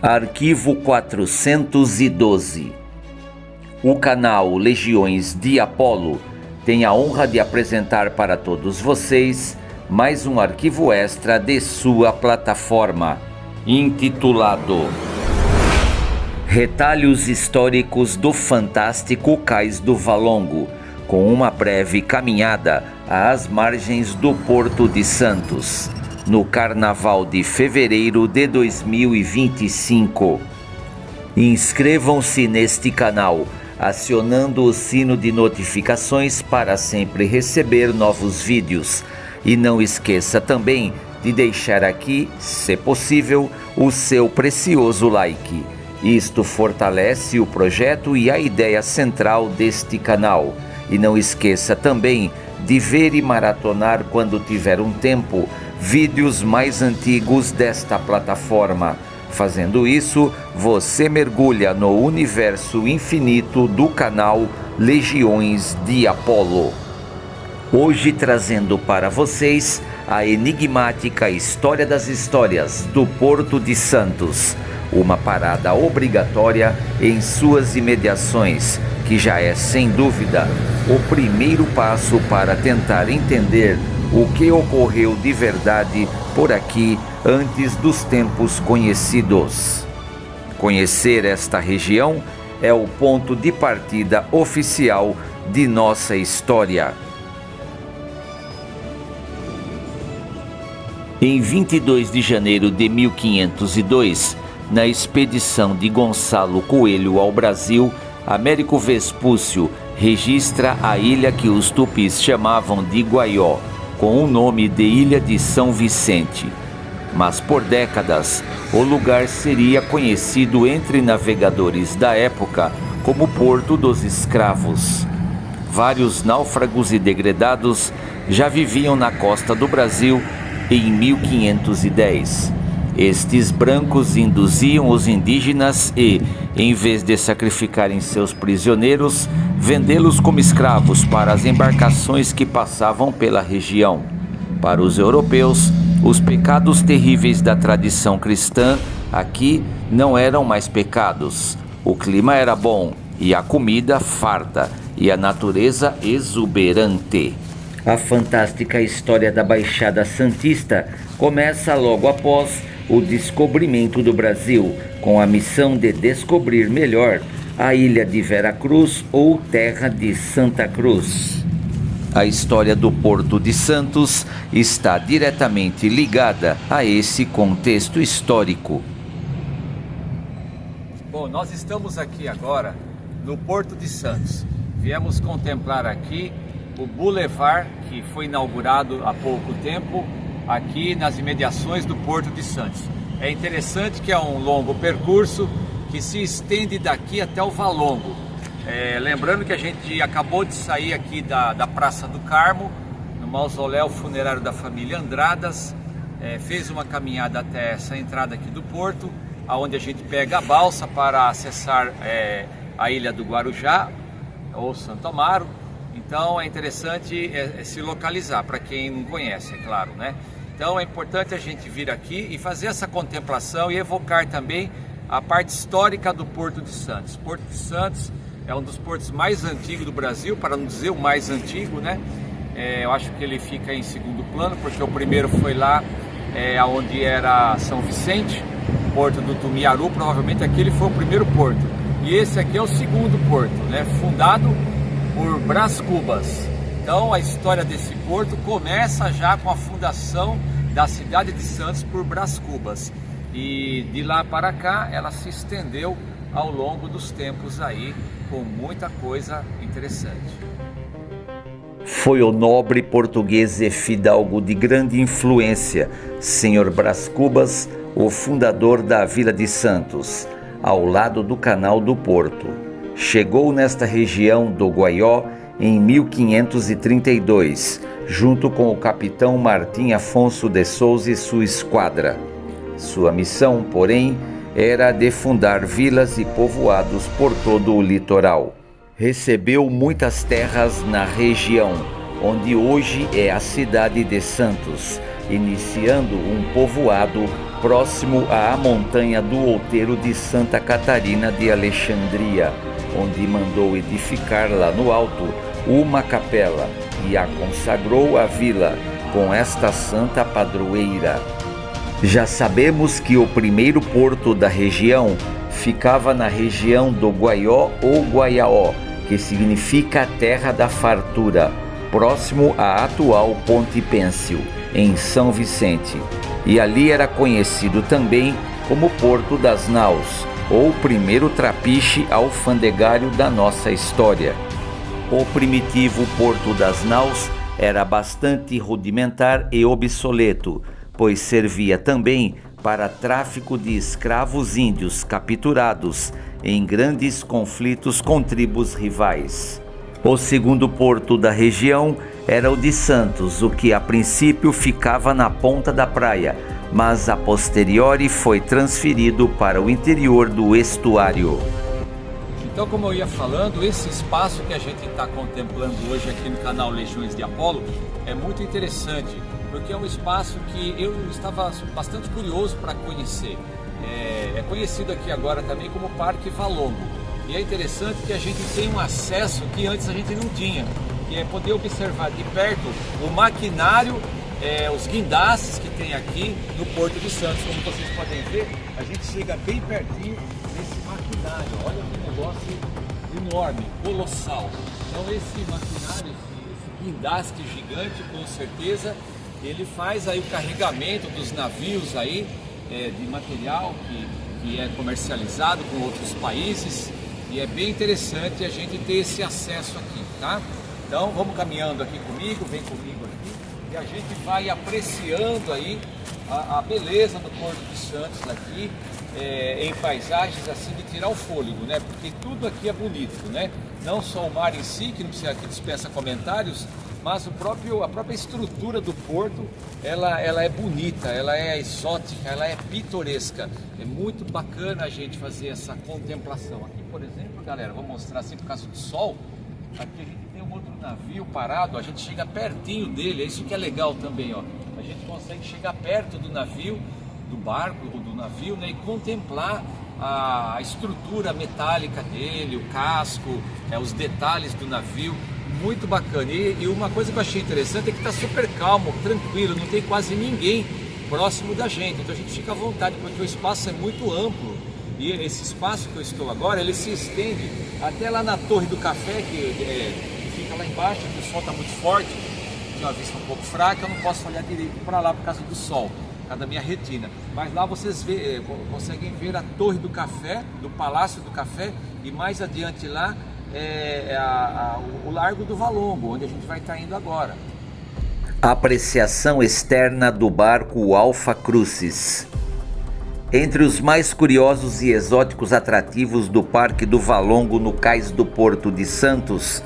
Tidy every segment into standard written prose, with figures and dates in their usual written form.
Arquivo 412. O canal Legiões de Apolo tem a honra de apresentar para todos vocês mais um arquivo extra de sua plataforma, intitulado Retalhos Históricos do Fantástico Cais do Valongo, com uma breve caminhada às margens do Porto de Santos, no Carnaval de fevereiro de 2025. Inscrevam-se neste canal, acionando o sino de notificações para sempre receber novos vídeos. E não esqueça também de deixar aqui, se possível, o seu precioso like. Isto fortalece o projeto e a ideia central deste canal. E não esqueça também de ver e maratonar, quando tiver um tempo, vídeos mais antigos desta plataforma. Fazendo isso, você mergulha no universo infinito do canal Legiões de Apolo. Hoje trazendo para vocês a enigmática História das Histórias do Porto de Santos, uma parada obrigatória em suas imediações, que já é sem dúvida o primeiro passo para tentar entender o que ocorreu de verdade por aqui antes dos tempos conhecidos. Conhecer esta região é o ponto de partida oficial de nossa história. Em 22 de janeiro de 1502, na expedição de Gonçalo Coelho ao Brasil, Américo Vespúcio registra a ilha que os tupis chamavam de Guaió, com o nome de Ilha de São Vicente. Mas por décadas, o lugar seria conhecido entre navegadores da época como Porto dos Escravos. Vários náufragos e degredados já viviam na costa do Brasil em 1510. Estes brancos induziam os indígenas e, em vez de sacrificarem seus prisioneiros, vendê-los como escravos para as embarcações que passavam pela região. Para os europeus, os pecados terríveis da tradição cristã aqui não eram mais pecados. O clima era bom e a comida farta e a natureza exuberante. A fantástica história da Baixada Santista começa logo após o descobrimento do Brasil, com a missão de descobrir melhor a ilha de Veracruz ou terra de Santa Cruz. A história do Porto de Santos está diretamente ligada a esse contexto histórico. Bom, nós estamos aqui agora no Porto de Santos. Viemos contemplar aqui o Boulevard, que foi inaugurado há pouco tempo, aqui nas imediações do Porto de Santos. É interessante que é um longo percurso que se estende daqui até o Valongo. Lembrando que a gente acabou de sair aqui da Praça do Carmo, no mausoléu funerário da família Andradas, fez uma caminhada até essa entrada aqui do Porto, onde a gente pega a balsa para acessar a ilha do Guarujá ou Santo Amaro. Então é interessante se localizar, para quem não conhece, é claro, né? Então é importante a gente vir aqui e fazer essa contemplação e evocar também a parte histórica do Porto de Santos. Porto de Santos é um dos portos mais antigos do Brasil, para não dizer o mais antigo, né? Eu acho que ele fica em segundo plano, porque o primeiro foi lá onde era São Vicente, Porto do Tumiaru, provavelmente aquele foi o primeiro porto. E esse aqui é o segundo porto, né? Fundado por Brás Cubas. Então a história desse porto começa já com a fundação da cidade de Santos por Brás Cubas. E de lá para cá ela se estendeu ao longo dos tempos aí, com muita coisa interessante. Foi o nobre português e fidalgo de grande influência, Sr. Brás Cubas, o fundador da Vila de Santos, ao lado do Canal do Porto. Chegou nesta região do Guaió em 1532, junto com o capitão Martim Afonso de Souza e sua esquadra. Sua missão, porém, era de fundar vilas e povoados por todo o litoral. Recebeu muitas terras na região, onde hoje é a cidade de Santos, iniciando um povoado próximo à montanha do outeiro de Santa Catarina de Alexandria, onde mandou edificar lá no alto uma capela e a consagrou à vila com esta santa padroeira. Já sabemos que o primeiro porto da região ficava na região do Guaió ou Guaiaó, que significa terra da fartura, próximo à atual Ponte Pêncil, em São Vicente. E ali era conhecido também como Porto das Naus, ou primeiro trapiche alfandegário da nossa história. O primitivo Porto das Naus era bastante rudimentar e obsoleto, pois servia também para tráfico de escravos índios capturados em grandes conflitos com tribos rivais. O segundo porto da região era o de Santos, o que a princípio ficava na ponta da praia, mas a posteriori foi transferido para o interior do estuário. Então, como eu ia falando, esse espaço que a gente está contemplando hoje aqui no canal Legiões de Apolo é muito interessante, porque é um espaço que eu estava bastante curioso para conhecer. É conhecido aqui agora também como Parque Valongo. E é interessante que a gente tem um acesso que antes a gente não tinha, que é poder observar de perto o maquinário, os guindastes que tem aqui no Porto de Santos. Como vocês podem ver, a gente chega bem pertinho desse maquinário. Olha que negócio enorme, colossal. Então esse maquinário, esse guindaste gigante, com certeza, ele faz aí o carregamento dos navios aí, de material que é comercializado com outros países, e é bem interessante a gente ter esse acesso aqui, tá? Então vamos caminhando aqui comigo, vem comigo aqui, e a gente vai apreciando aí a beleza do Porto de Santos aqui, em paisagens assim de tirar o fôlego, né? Porque tudo aqui é bonito, né? Não só o mar em si, que não precisa, que dispensa comentários, mas a própria estrutura do porto, ela é bonita, ela é exótica, ela é pitoresca. É muito bacana a gente fazer essa contemplação. Aqui, por exemplo, galera, vou mostrar assim por causa do sol. Aqui a gente tem um outro navio parado, a gente chega pertinho dele, é isso que é legal também, ó. A gente consegue chegar perto do navio, do barco ou do navio, né, e contemplar a estrutura metálica dele, o casco, os detalhes do navio. Muito bacana. E uma coisa que eu achei interessante é que está super calmo, tranquilo, não tem quase ninguém próximo da gente, então a gente fica à vontade, porque o espaço é muito amplo, e esse espaço que eu estou agora, ele se estende até lá na Torre do Café, que fica lá embaixo, que o sol está muito forte, tem uma vista um pouco fraca, eu não posso olhar direito para lá por causa do sol, por causa da minha retina, mas lá vocês conseguem ver a Torre do Café, do Palácio do Café, e mais adiante lá o Largo do Valongo, onde a gente vai estar indo agora. Apreciação externa do barco Alfa Crucis. Entre os mais curiosos e exóticos atrativos do Parque do Valongo no cais do Porto de Santos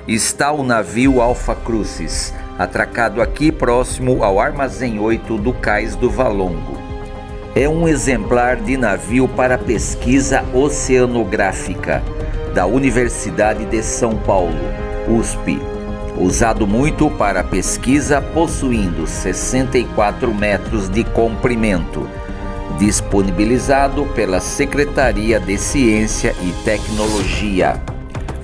está o navio Alfa Crucis, atracado aqui próximo ao Armazém 8 do cais do Valongo. É um exemplar de navio para pesquisa oceanográfica da Universidade de São Paulo, USP, usado muito para pesquisa, possuindo 64 metros de comprimento, disponibilizado pela Secretaria de Ciência e Tecnologia.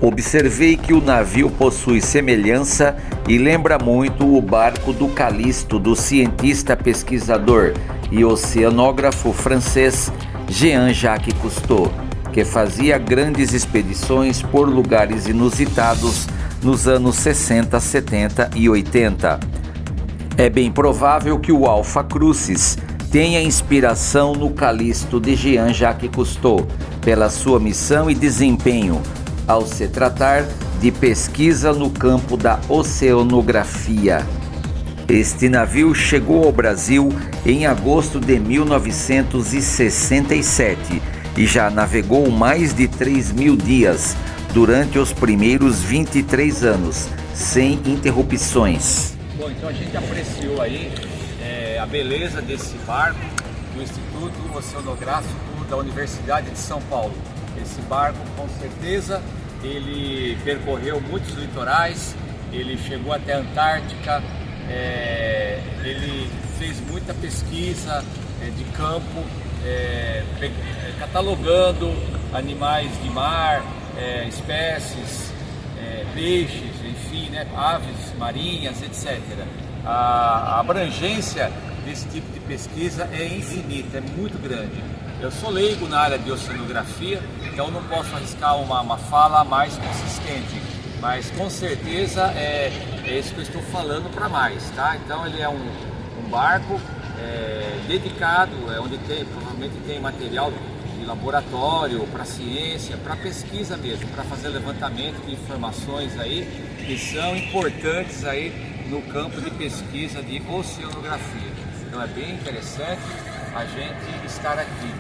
Observei que o navio possui semelhança e lembra muito o barco do Calisto do cientista pesquisador e oceanógrafo francês Jean-Jacques Cousteau, que fazia grandes expedições por lugares inusitados nos anos 60, 70 e 80. É bem provável que o Alfa Crucis tenha inspiração no Calisto de Jean-Jacques Cousteau, pela sua missão e desempenho, ao se tratar de pesquisa no campo da oceanografia. Este navio chegou ao Brasil em agosto de 1967 e já navegou mais de 3.000 dias durante os primeiros 23 anos, sem interrupções. Bom, então a gente apreciou aí a beleza desse barco do Instituto Oceanográfico da Universidade de São Paulo. Esse barco, com certeza, ele percorreu muitos litorais, ele chegou até a Antártica, ele fez muita pesquisa de campo, catalogando animais de mar, espécies, peixes, enfim, né, aves marinhas, etc. A abrangência desse tipo de pesquisa é infinita, é muito grande. Eu sou leigo na área de oceanografia, então não posso arriscar uma fala mais consistente, mas com certeza é isso que eu estou falando para mais, tá? Então ele é um barco dedicado, onde provavelmente tem material de laboratório, para ciência, para pesquisa mesmo, para fazer levantamento de informações aí que são importantes aí no campo de pesquisa de oceanografia. Então é bem interessante a gente estar aqui.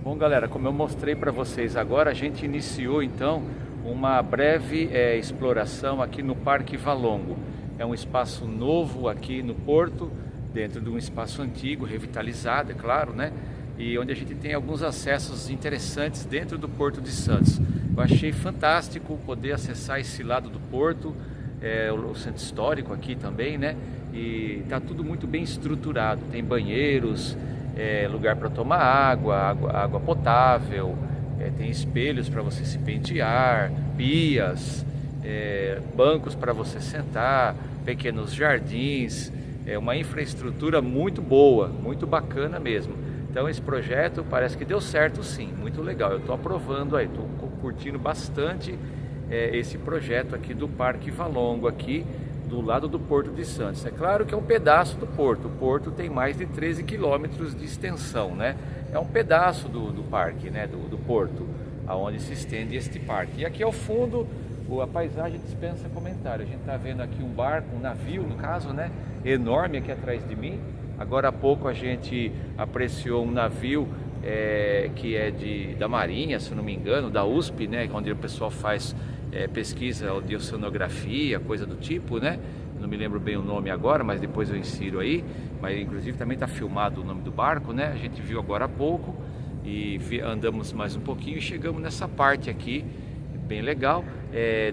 Bom, galera, como eu mostrei para vocês agora, a gente iniciou então uma breve exploração aqui no Parque Valongo. É um espaço novo aqui no Porto, dentro de um espaço antigo, revitalizado, é claro, né? E onde a gente tem alguns acessos interessantes dentro do Porto de Santos. Eu achei fantástico poder acessar esse lado do Porto, o centro histórico aqui também, né? E tá tudo muito bem estruturado, tem banheiros, lugar para tomar água potável, tem espelhos para você se pentear, pias, bancos para você sentar, pequenos jardins, uma infraestrutura muito boa, muito bacana mesmo. Então esse projeto parece que deu certo sim, muito legal, eu estou aprovando aí, estou curtindo bastante esse projeto aqui do Parque Valongo, aqui do lado do Porto de Santos. É claro que é um pedaço do Porto, o Porto tem mais de 13 quilômetros de extensão, né? É um pedaço do parque, né? do Porto, aonde se estende este parque. E aqui ao fundo, a paisagem dispensa comentário. A gente está vendo aqui um barco, um navio no caso, né? Enorme aqui atrás de mim. Agora há pouco a gente apreciou um navio que é da Marinha, se não me engano, da USP, né? Onde o pessoal faz pesquisa de oceanografia, coisa do tipo, né? Não me lembro bem o nome agora, mas depois eu insiro aí. Mas inclusive também está filmado o nome do barco, né? A gente viu agora há pouco e andamos mais um pouquinho e chegamos nessa parte aqui, bem legal.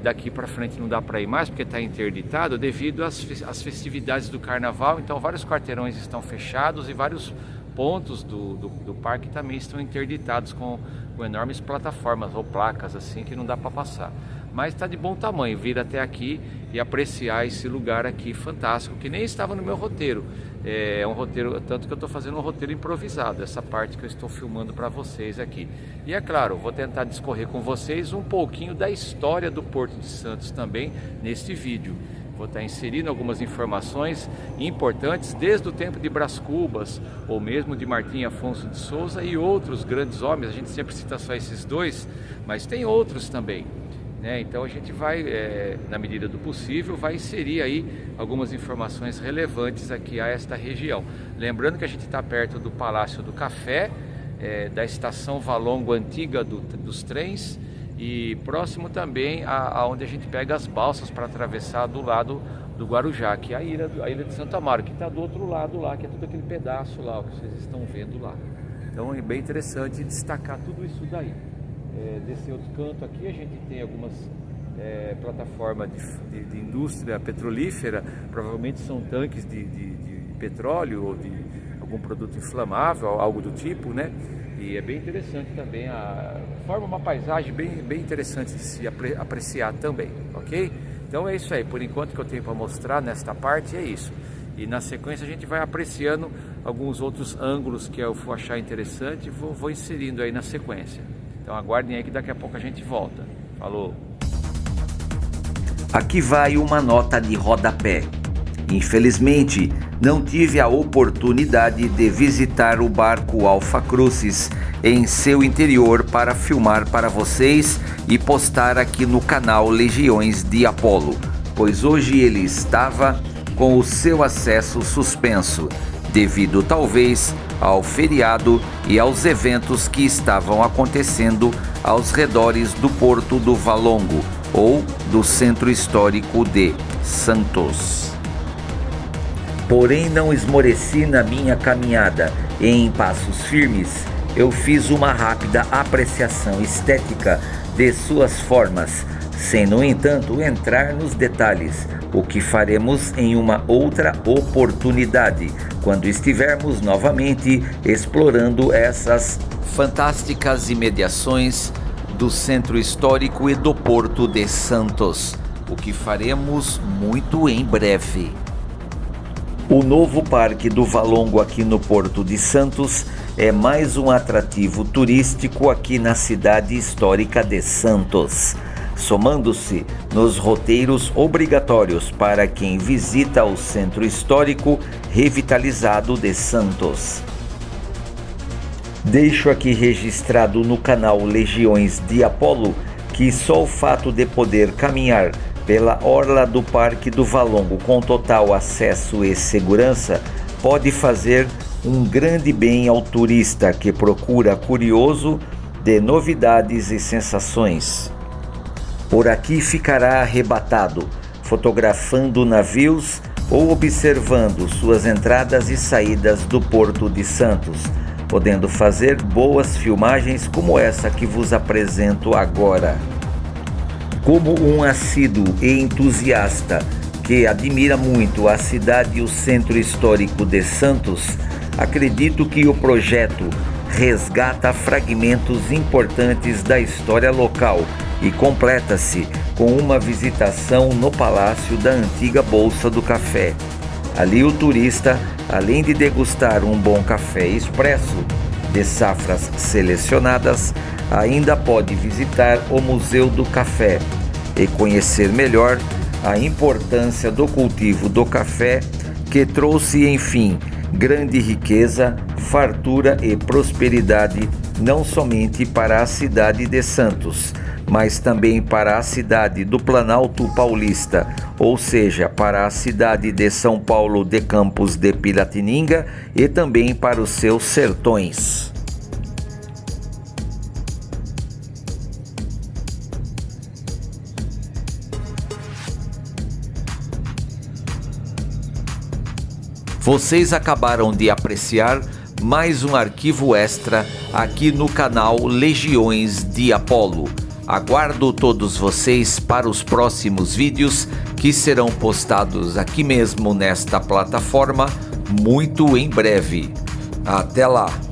Daqui para frente não dá para ir mais porque está interditado devido às festividades do Carnaval. Então vários quarteirões estão fechados e vários pontos do parque também estão interditados com enormes plataformas ou placas assim que não dá para passar. Mas está de bom tamanho vir até aqui e apreciar esse lugar aqui fantástico, que nem estava no meu roteiro. É um roteiro, tanto que eu estou fazendo um roteiro improvisado, essa parte que eu estou filmando para vocês aqui. E é claro, vou tentar discorrer com vocês um pouquinho da história do Porto de Santos também neste vídeo. Vou estar inserindo algumas informações importantes desde o tempo de Brás Cubas, ou mesmo de Martim Afonso de Souza e outros grandes homens. A gente sempre cita só esses dois, mas tem outros também. Então a gente vai, na medida do possível, vai inserir aí algumas informações relevantes aqui a esta região. Lembrando que a gente está perto do Palácio do Café, da estação Valongo antiga dos trens, e próximo também aonde a gente pega as balsas para atravessar do lado do Guarujá, que é a ilha de Santo Amaro, que está do outro lado lá, que é tudo aquele pedaço lá, o que vocês estão vendo lá. Então é bem interessante destacar tudo isso daí. Desse outro canto aqui a gente tem algumas plataformas de indústria petrolífera, provavelmente são tanques de petróleo ou de algum produto inflamável, algo do tipo, né? E é bem interessante também, forma uma paisagem bem interessante de se apreciar também, ok? Então é isso aí, por enquanto que eu tenho para mostrar nesta parte é isso. E na sequência a gente vai apreciando alguns outros ângulos que eu for achar interessante e vou inserindo aí na sequência. Então aguardem aí que daqui a pouco a gente volta. Falou! Aqui vai uma nota de rodapé. Infelizmente, não tive a oportunidade de visitar o barco Alfa Crucis em seu interior para filmar para vocês e postar aqui no canal Legiões de Apolo, pois hoje ele estava com o seu acesso suspenso, devido talvez ao feriado e aos eventos que estavam acontecendo aos redores do Porto do Valongo ou do Centro Histórico de Santos. Porém, não esmoreci na minha caminhada e em passos firmes, eu fiz uma rápida apreciação estética de suas formas, sem, no entanto, entrar nos detalhes, o que faremos em uma outra oportunidade, quando estivermos novamente explorando essas fantásticas imediações do Centro Histórico e do Porto de Santos, o que faremos muito em breve. O novo Parque do Valongo aqui no Porto de Santos é mais um atrativo turístico aqui na cidade histórica de Santos, somando-se nos roteiros obrigatórios para quem visita o Centro Histórico revitalizado de Santos. Deixo aqui registrado no canal Legiões de Apolo que só o fato de poder caminhar pela orla do Parque do Valongo com total acesso e segurança pode fazer um grande bem ao turista que procura curioso de novidades e sensações. Por aqui ficará arrebatado, fotografando navios ou observando suas entradas e saídas do Porto de Santos, podendo fazer boas filmagens como essa que vos apresento agora. Como um assíduo e entusiasta que admira muito a cidade e o Centro Histórico de Santos, acredito que o projeto resgata fragmentos importantes da história local e completa-se com uma visitação no Palácio da antiga Bolsa do Café. Ali o turista, além de degustar um bom café expresso de safras selecionadas, ainda pode visitar o Museu do Café e conhecer melhor a importância do cultivo do café, que trouxe, enfim, grande riqueza, fartura e prosperidade não somente para a cidade de Santos, mas também para a cidade do Planalto Paulista, ou seja, para a cidade de São Paulo de Campos de Piratininga e também para os seus sertões. Vocês acabaram de apreciar mais um arquivo extra aqui no canal Legiões de Apolo. Aguardo todos vocês para os próximos vídeos que serão postados aqui mesmo nesta plataforma muito em breve. Até lá!